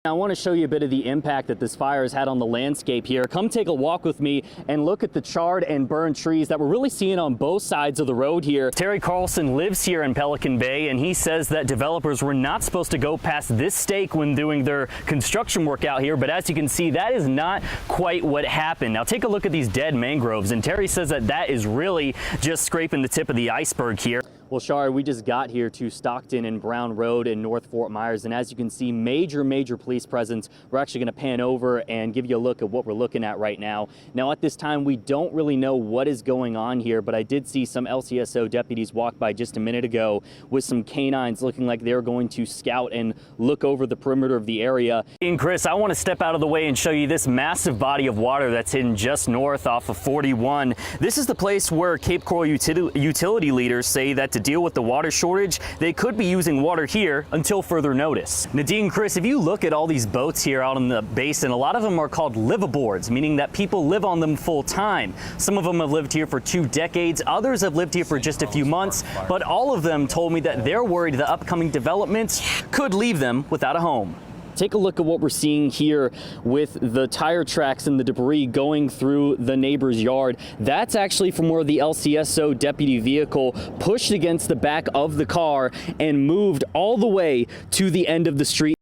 I want to show you a bit of the impact that this fire has had on the landscape here. Come take a walk with me and look at the charred and burned trees that we're really seeing on both sides of the road here. Terry Carlson lives here in Pelican Bay, and he says that developers were not supposed to go past this stake when doing their construction work out here, but as you can see, that is not quite what happened. Now take a look at these dead mangroves, and Terry says that that is really just scraping the tip of the iceberg here. Well, Shari, we just got here to Stockton and Brown Road in North Fort Myers, and as you can see, major police presence. We're actually going to pan over and give you a look at what we're looking at right now. Now, at this time, we don't really know what is going on here, but I did see some LCSO deputies walk by just a minute ago with some canines looking like they're going to scout and look over the perimeter of the area. And Chris, I want to step out of the way and show you this massive body of water that's hidden just north off of 41. This is the place where Cape Coral utility leaders say that to deal with the water shortage, they could be using water here until further notice. Nadine, Chris, if you look at all these boats here out in the basin, a lot of them are called liveaboards, meaning that people live on them full time. Some of them have lived here for 2 decades, others have lived here for just a few months, but all of them told me that they're worried the upcoming developments could leave them without a home. Take a look at what we're seeing here with the tire tracks and the debris going through the neighbor's yard. That's actually from where the LCSO deputy vehicle pushed against the back of the car and moved all the way to the end of the street.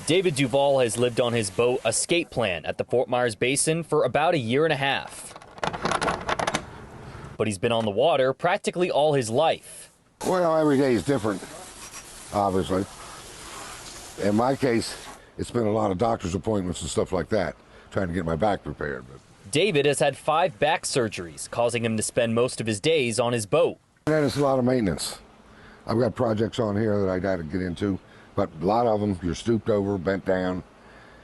David Duvall has lived on his boat Escape Plan at the Fort Myers Basin for about a year and a half. But he's been on the water practically all his life. Well, every day is different, obviously. In my case, it's been a lot of doctor's appointments and stuff like that, trying to get my back repaired. David has had 5 back surgeries, causing him to spend most of his days on his boat. And it's a lot of maintenance. I've got projects on here that I got to get into, but a lot of them, you're stooped over, bent down,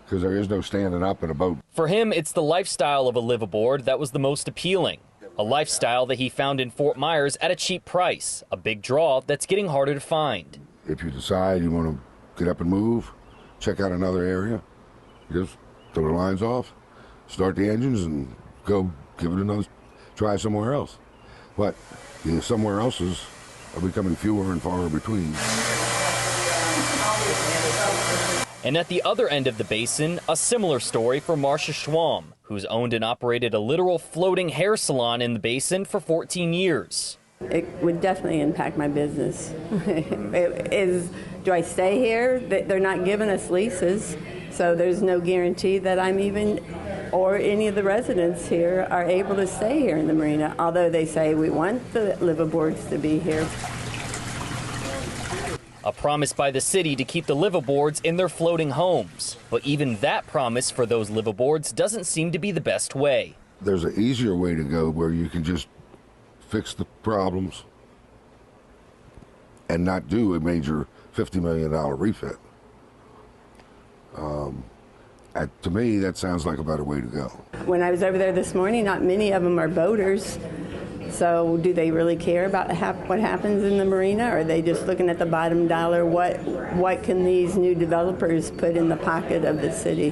because there is no standing up in a boat. For him, it's the lifestyle of a liveaboard that was the most appealing. A lifestyle that he found in Fort Myers at a cheap price, a big draw that's getting harder to find. If you decide you want to get up and move, check out another area, just throw the lines off, start the engines, and go give it another try somewhere else. But somewhere else's are becoming fewer and farther between. And at the other end of the basin, a similar story for Marcia Schwam, who's owned and operated a literal floating hair salon in the basin for 14 years. It would definitely impact my business. Do I stay here? They're not giving us leases, so there's no guarantee that I'm even, or any of the residents here, are able to stay here in the marina, although they say we want the liveaboards to be here. A promise by the city to keep the liveaboards in their floating homes. But even that promise for those liveaboards doesn't seem to be the best way. There's an easier way to go where you can just fix the problems and not do a major $50 million refit. To me, that sounds like a better way to go. When I was over there this morning, not many of them are boaters. So do they really care about what happens in the marina? Or are they just looking at the bottom dollar? What can these new developers put in the pocket of the city?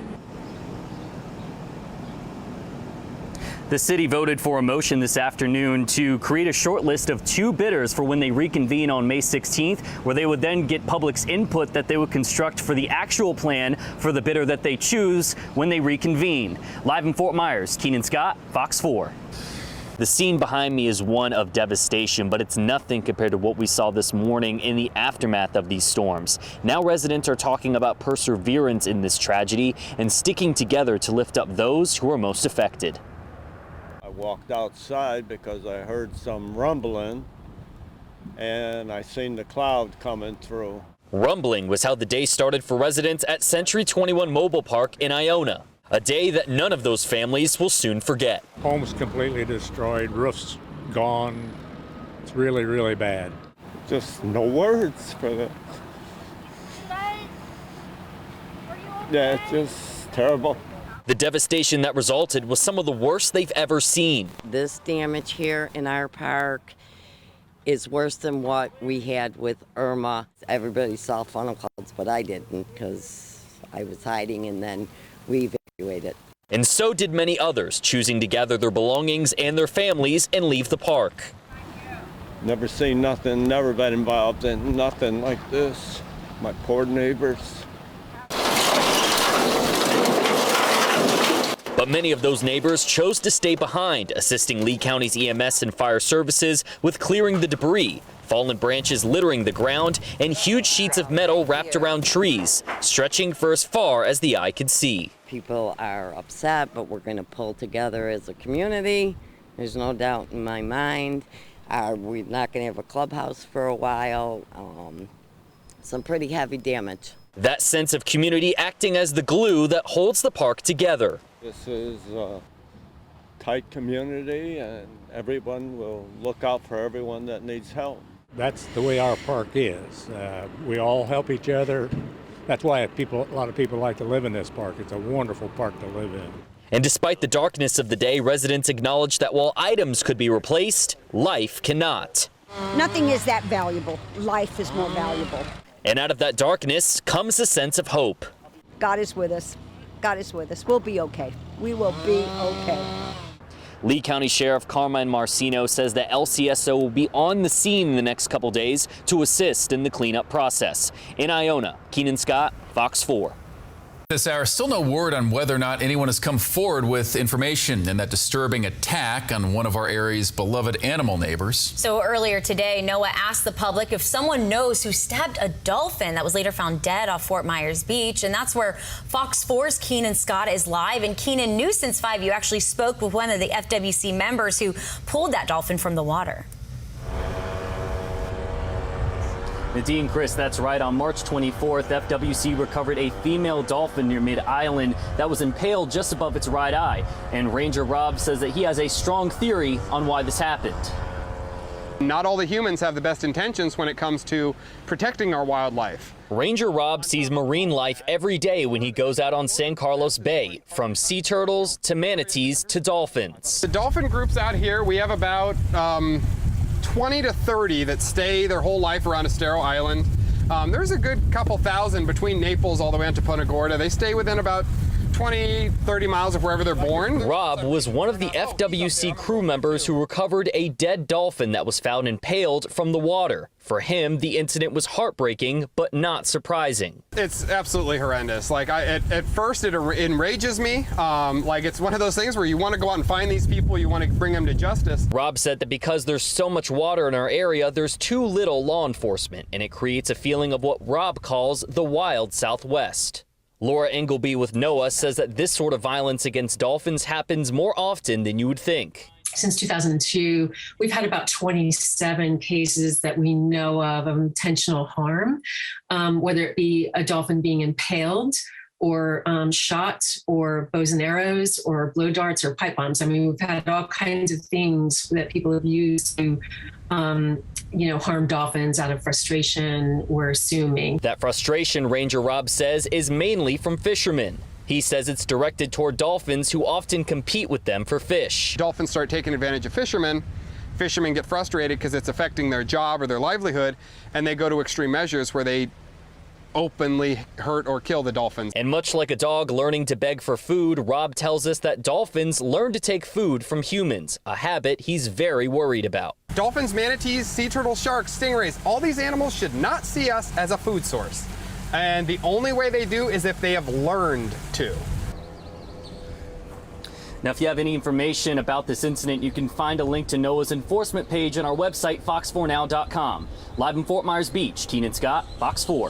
The city voted for a motion this afternoon to create a short list of 2 bidders for when they reconvene on May 16th, where they would then get public's input that they would construct for the actual plan for the bidder that they choose when they reconvene. Live in Fort Myers, Kenan Scott, Fox 4. The scene behind me is one of devastation, but it's nothing compared to what we saw this morning in the aftermath of these storms. Now residents are talking about perseverance in this tragedy and sticking together to lift up those who are most affected. I walked outside because I heard some rumbling and I seen the cloud coming through. Rumbling was how the day started for residents at Century 21 Mobile Park in Iona. A day that none of those families will soon forget. Homes completely destroyed, roofs gone. It's really, really bad. Just no words for that. Yeah, it's just terrible. The devastation that resulted was some of the worst they've ever seen. This damage here in our park is worse than what we had with Irma. Everybody saw funnel clouds, but I didn't because I was hiding, and then we evacuated. And so did many others, choosing to gather their belongings and their families and leave the park. Never seen nothing, never been involved in nothing like this. My poor neighbors. But many of those neighbors chose to stay behind, assisting Lee County's EMS and fire services with clearing the debris, fallen branches littering the ground, and huge sheets of metal wrapped around trees, stretching for as far as the eye could see. People are upset, but we're going to pull together as a community. There's no doubt in my mind. We're not going to have a clubhouse for a while. Some pretty heavy damage. That sense of community acting as the glue that holds the park together. This is a tight community, and everyone will look out for everyone that needs help. That's the way our park is. We all help each other. That's why a lot of people like to live in this park. It's a wonderful park to live in. And despite the darkness of the day, residents acknowledge that while items could be replaced, life cannot. Nothing is that valuable. Life is more valuable. And out of that darkness comes a sense of hope. God is with us. God is with us. We'll be okay. We will be okay. Lee County Sheriff Carmine Marcino says that LCSO will be on the scene in the next couple days to assist in the cleanup process. In Iona, Kenan Scott, Fox 4. This hour, still no word on whether or not anyone has come forward with information in that disturbing attack on one of our area's beloved animal neighbors. So earlier today, NOAA asked the public if someone knows who stabbed a dolphin that was later found dead off Fort Myers Beach. And that's where Fox 4's Kenan Scott is live. And Kenan, News Since 5, you actually spoke with one of the FWC members who pulled that dolphin from the water. Nadine, Chris, that's right. On March 24th, FWC recovered a female dolphin near Mid-Island that was impaled just above its right eye. And Ranger Rob says that he has a strong theory on why this happened. Not all the humans have the best intentions when it comes to protecting our wildlife. Ranger Rob sees marine life every day when he goes out on San Carlos Bay, from sea turtles to manatees to dolphins. The dolphin groups out here, we have about 20 to 30 that stay their whole life around Estero Island. There's a good couple thousand between Naples all the way into Punta Gorda. They stay within about 20, 30 miles of wherever they're born. Rob was one of the FWC crew members who recovered a dead dolphin that was found impaled from the water. For him, the incident was heartbreaking, but not surprising. It's absolutely horrendous. Like, at first it enrages me. Like, it's one of those things where you want to go out and find these people, you want to bring them to justice. Rob said that because there's so much water in our area, there's too little law enforcement, and it creates a feeling of what Rob calls the wild Southwest. Laura Ingleby with NOAA says that this sort of violence against dolphins happens more often than you would think. Since 2002, we've had about 27 cases that we know of intentional harm, whether it be a dolphin being impaled or shot, or bows and arrows, or blow darts, or pipe bombs. I mean, we've had all kinds of things that people have used to harm dolphins out of frustration, we're assuming. That frustration, Ranger Rob says, is mainly from fishermen. He says it's directed toward dolphins who often compete with them for fish. Dolphins start taking advantage of fishermen. Fishermen get frustrated because it's affecting their job or their livelihood, and they go to extreme measures where they openly hurt or kill the dolphins. And much like a dog learning to beg for food, Rob tells us that dolphins learn to take food from humans, a habit he's very worried about. Dolphins, manatees, sea turtles, sharks, stingrays, all these animals should not see us as a food source. And the only way they do is if they have learned to. Now, if you have any information about this incident, you can find a link to NOAA's enforcement page on our website, fox4now.com. Live in Fort Myers Beach, Kenan Scott, Fox 4.